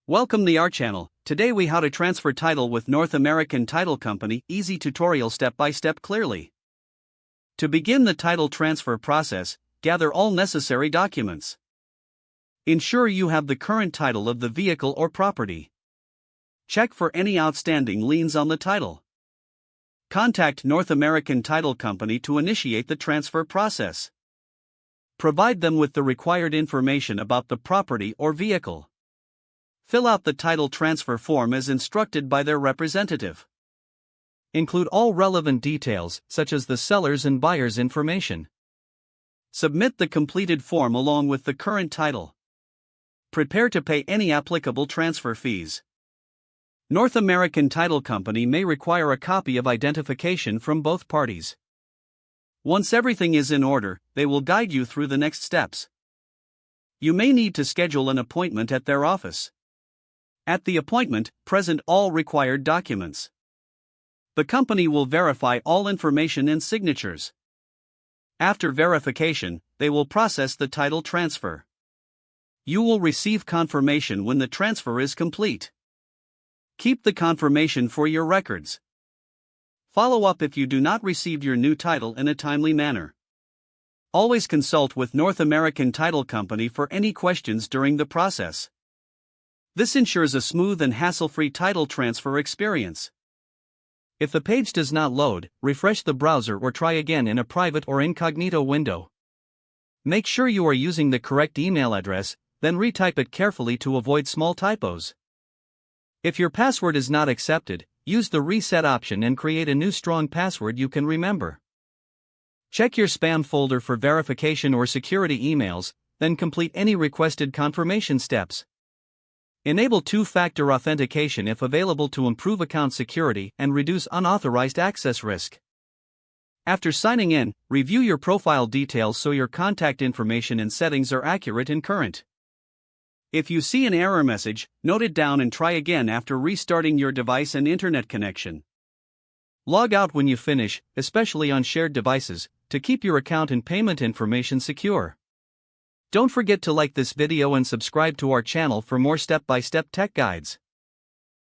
Welcome to our channel. Today we how to transfer title with North American Title Company. Easy tutorial step by step clearly. To begin the title transfer process, gather all necessary documents. Ensure you have the current title of the vehicle or property. Check for any outstanding liens on the title. Contact North American Title Company to initiate the transfer process. Provide them with the required information about the property or vehicle. Fill out the title transfer form as instructed by their representative. Include all relevant details, such as the seller's and buyer's information. Submit the completed form along with the current title. Prepare to pay any applicable transfer fees. North American Title Company may require a copy of identification from both parties. Once everything is in order, they will guide you through the next steps. You may need to schedule an appointment at their office. At the appointment, present all required documents. The company will verify all information and signatures. After verification, they will process the title transfer. You will receive confirmation when the transfer is complete. Keep the confirmation for your records. Follow up if you do not receive your new title in a timely manner. Always consult with North American Title Company for any questions during the process. This ensures a smooth and hassle-free title transfer experience. If the page does not load, refresh the browser or try again in a private or incognito window. Make sure you are using the correct email address, then retype it carefully to avoid small typos. If your password is not accepted, use the reset option and create a new strong password you can remember. Check your spam folder for verification or security emails, then complete any requested confirmation steps. Enable two-factor authentication if available to improve account security and reduce unauthorized access risk. After signing in, review your profile details so your contact information and settings are accurate and current. If you see an error message, note it down and try again after restarting your device and internet connection. Log out when you finish, especially on shared devices, to keep your account and payment information secure. Don't forget to like this video and subscribe to our channel for more step-by-step tech guides.